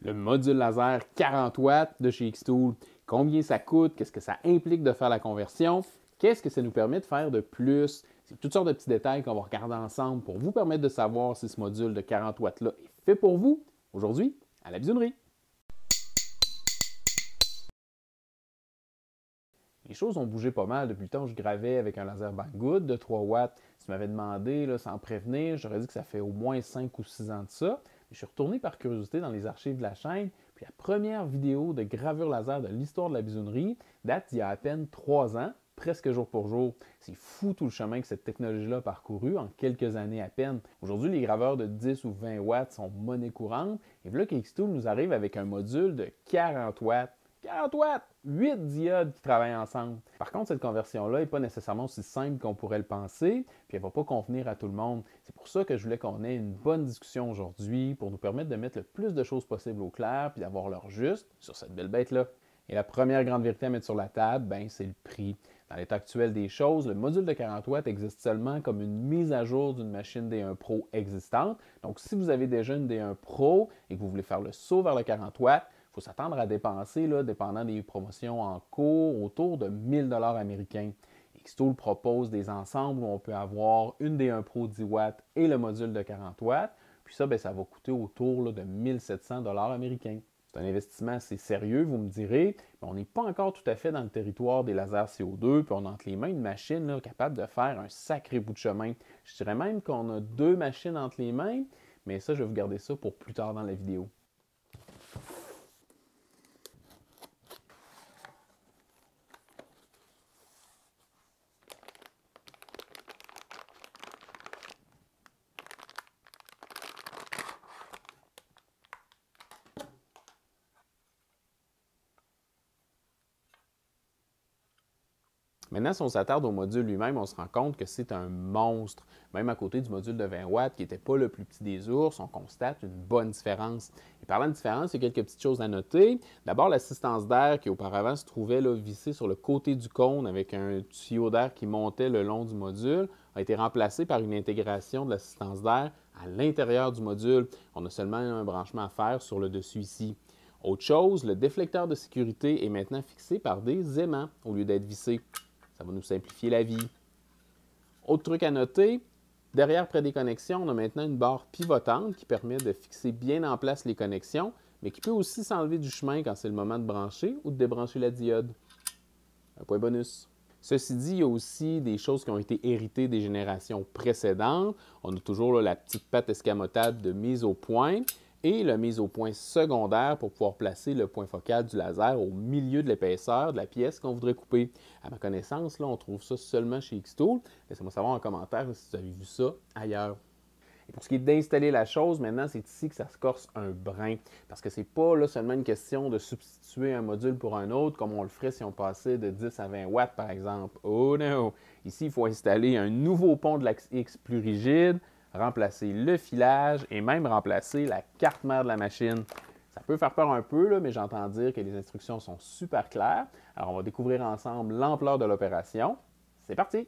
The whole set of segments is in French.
Le module laser 40 watts de chez Xtool. Combien ça coûte? Qu'est-ce que ça implique de faire la conversion? Qu'est-ce que ça nous permet de faire de plus? C'est toutes sortes de petits détails qu'on va regarder ensemble pour vous permettre de savoir si ce module de 40 watts-là est fait pour vous. Aujourd'hui, à la bisounerie! Les choses ont bougé pas mal depuis le temps où je gravais avec un laser Banggood de 3 watts. Si tu m'avais demandé, là, sans prévenir, j'aurais dit que ça fait au moins 5 ou 6 ans de ça. Mais je suis retourné par curiosité dans les archives de la chaîne, puis la première vidéo de gravure laser de l'histoire de la bisounerie date d'il y a à peine 3 ans, presque jour pour jour. C'est fou tout le chemin que cette technologie-là a parcouru en quelques années à peine. Aujourd'hui, les graveurs de 10 ou 20 watts sont monnaie courante, et voilà que Xtool nous arrive avec un module de 40 watts. 40 watts! 8 diodes qui travaillent ensemble. Par contre, cette conversion-là n'est pas nécessairement aussi simple qu'on pourrait le penser, puis elle ne va pas convenir à tout le monde. C'est pour ça que je voulais qu'on ait une bonne discussion aujourd'hui pour nous permettre de mettre le plus de choses possibles au clair puis d'avoir l'heure juste sur cette belle bête-là. Et la première grande vérité à mettre sur la table, ben, c'est le prix. Dans l'état actuel des choses, le module de 40 watts existe seulement comme une mise à jour d'une machine D1 Pro existante. Donc, si vous avez déjà une D1 Pro et que vous voulez faire le saut vers le 40 watts, il faut s'attendre à dépenser, là, dépendant des promotions en cours, autour de 1000 $ américains. Xtool propose des ensembles où on peut avoir une D1 Pro 10 watts et le module de 40 watts. Puis ça, bien, ça va coûter autour là, de 1700 $ américains. C'est un investissement assez sérieux, vous me direz, mais on n'est pas encore tout à fait dans le territoire des lasers CO2, puis on a entre les mains une machine là, capable de faire un sacré bout de chemin. Je dirais même qu'on a 2 machines entre les mains, mais ça, je vais vous garder ça pour plus tard dans la vidéo. Maintenant, si on s'attarde au module lui-même, on se rend compte que c'est un monstre. Même à côté du module de 20 watts, qui n'était pas le plus petit des ours, on constate une bonne différence. Et parlant de différence, il y a quelques petites choses à noter. D'abord, l'assistance d'air qui auparavant se trouvait là, vissée sur le côté du cône avec un tuyau d'air qui montait le long du module, a été remplacée par une intégration de l'assistance d'air à l'intérieur du module. On a seulement un branchement à faire sur le dessus ici. Autre chose, le déflecteur de sécurité est maintenant fixé par des aimants au lieu d'être vissé. Ça va nous simplifier la vie. Autre truc à noter, derrière près des connexions, on a maintenant une barre pivotante qui permet de fixer bien en place les connexions, mais qui peut aussi s'enlever du chemin quand c'est le moment de brancher ou de débrancher la diode. Un point bonus. Ceci dit, il y a aussi des choses qui ont été héritées des générations précédentes. On a toujours là, la petite patte escamotable de mise au point et la mise au point secondaire pour pouvoir placer le point focal du laser au milieu de l'épaisseur de la pièce qu'on voudrait couper. À ma connaissance, là, on trouve ça seulement chez Xtool. Laissez-moi savoir en commentaire si vous avez vu ça ailleurs. Et pour ce qui est d'installer la chose, maintenant, c'est ici que ça se corse un brin. Parce que c'est pas là, seulement une question de substituer un module pour un autre, comme on le ferait si on passait de 10 à 20 watts, par exemple. Oh non! Ici, il faut installer un nouveau pont de l'axe X plus rigide, remplacer le filage et même remplacer la carte mère de la machine. Ça peut faire peur un peu, là, mais j'entends dire que les instructions sont super claires. Alors, on va découvrir ensemble l'ampleur de l'opération. C'est parti!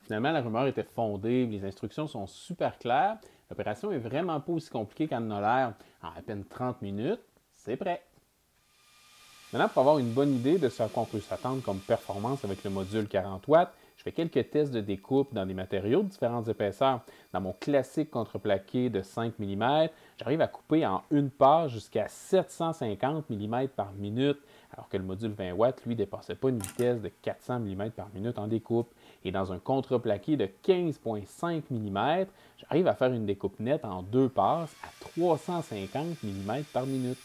Finalement, la rumeur était fondée, les instructions sont super claires. L'opération n'est vraiment pas aussi compliquée qu'elle en a l'air. En à peine 30 minutes, c'est prêt. Maintenant, pour avoir une bonne idée de ce à quoi on peut s'attendre comme performance avec le module 40 watts, je fais quelques tests de découpe dans des matériaux de différentes épaisseurs. Dans mon classique contreplaqué de 5 mm, j'arrive à couper en une passe jusqu'à 750 mm par minute, alors que le module 20 watts, lui, ne dépassait pas une vitesse de 400 mm par minute en découpe. Et dans un contreplaqué de 15,5 mm, j'arrive à faire une découpe nette en deux passes à 350 mm par minute.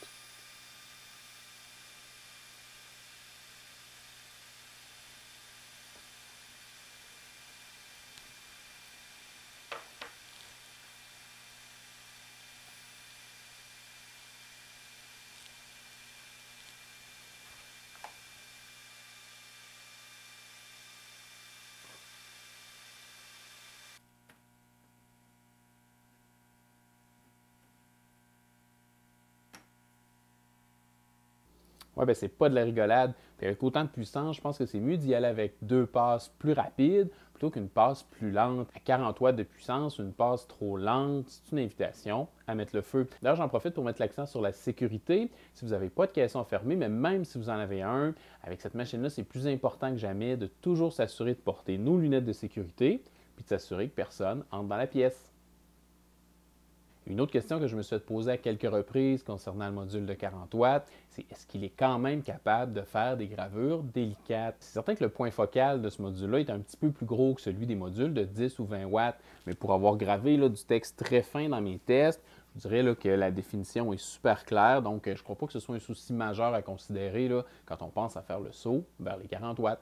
Ouais, ben c'est pas de la rigolade. Puis avec autant de puissance, je pense que c'est mieux d'y aller avec deux passes plus rapides plutôt qu'une passe plus lente. À 40 watts de puissance, une passe trop lente, c'est une invitation à mettre le feu. D'ailleurs, j'en profite pour mettre l'accent sur la sécurité. Si vous n'avez pas de caisson fermé, mais même si vous en avez un, avec cette machine-là, c'est plus important que jamais de toujours s'assurer de porter nos lunettes de sécurité puis de s'assurer que personne entre dans la pièce. Une autre question que je me suis posée à quelques reprises concernant le module de 40 watts, c'est est-ce qu'il est quand même capable de faire des gravures délicates? C'est certain que le point focal de ce module-là est un petit peu plus gros que celui des modules de 10 ou 20 watts, mais pour avoir gravé du texte très fin dans mes tests, je dirais que la définition est super claire, donc je ne crois pas que ce soit un souci majeur à considérer quand on pense à faire le saut vers les 40 watts.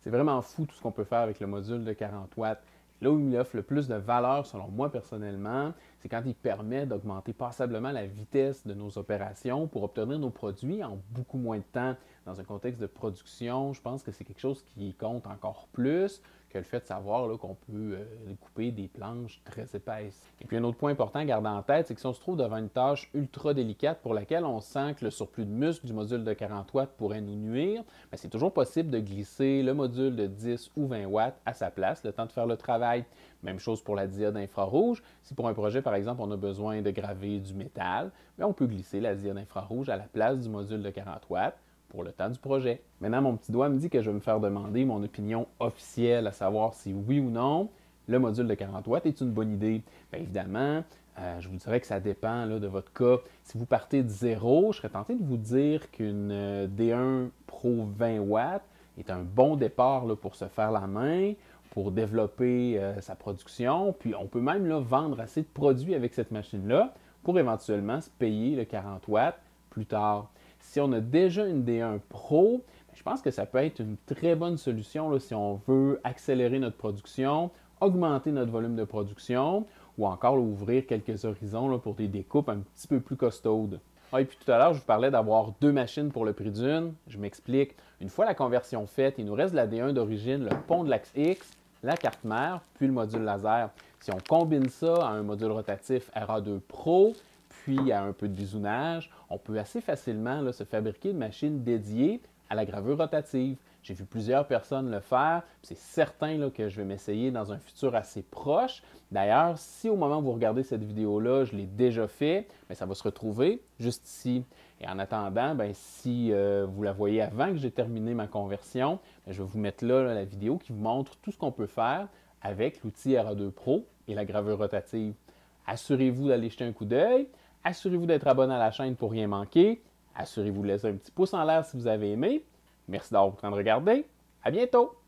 C'est vraiment fou tout ce qu'on peut faire avec le module de 40 watts. Là où il offre le plus de valeur, selon moi personnellement, c'est quand il permet d'augmenter passablement la vitesse de nos opérations pour obtenir nos produits en beaucoup moins de temps. Dans un contexte de production, je pense que c'est quelque chose qui compte encore plus que le fait de savoir qu'on peut couper des planches très épaisses. Et puis un autre point important à garder en tête, c'est que si on se trouve devant une tâche ultra délicate pour laquelle on sent que le surplus de muscle du module de 40 watts pourrait nous nuire, c'est toujours possible de glisser le module de 10 ou 20 watts à sa place, le temps de faire le travail. Même chose pour la diode infrarouge. Si pour un projet, par exemple, on a besoin de graver du métal, on peut glisser la diode infrarouge à la place du module de 40 watts pour le temps du projet. Maintenant, mon petit doigt me dit que je vais me faire demander mon opinion officielle, à savoir si oui ou non, le module de 40 watts est une bonne idée. Bien évidemment, je vous dirais que ça dépend de votre cas. Si vous partez de zéro, je serais tenté de vous dire qu'une D1 Pro 20 watts est un bon départ pour se faire la main, pour développer sa production. Puis on peut même vendre assez de produits avec cette machine-là pour éventuellement se payer le 40 watts plus tard. Si on a déjà une D1 Pro, je pense que ça peut être une très bonne solution si on veut accélérer notre production, augmenter notre volume de production ou encore ouvrir quelques horizons pour des découpes un petit peu plus costaudes. Et puis tout à l'heure, je vous parlais d'avoir deux machines pour le prix d'une. Je m'explique. Une fois la conversion faite, il nous reste la D1 d'origine, le pont de l'axe X, la carte mère, puis le module laser. Si on combine ça à un module rotatif RA2 Pro, puis à un peu de bisounage, on peut assez facilement se fabriquer une machine dédiée à la gravure rotative. J'ai vu plusieurs personnes le faire, c'est certain que je vais m'essayer dans un futur assez proche. D'ailleurs, si au moment où vous regardez cette vidéo-là, je l'ai déjà fait, ça va se retrouver juste ici. Et en attendant, si vous la voyez avant que j'ai terminé ma conversion, je vais vous mettre là la vidéo qui vous montre tout ce qu'on peut faire avec l'outil RA2 Pro et la gravure rotative. Assurez-vous d'aller jeter un coup d'œil. Assurez-vous d'être abonné à la chaîne pour rien manquer. Assurez-vous de laisser un petit pouce en l'air si vous avez aimé. Merci d'avoir pris le temps de regarder. À bientôt!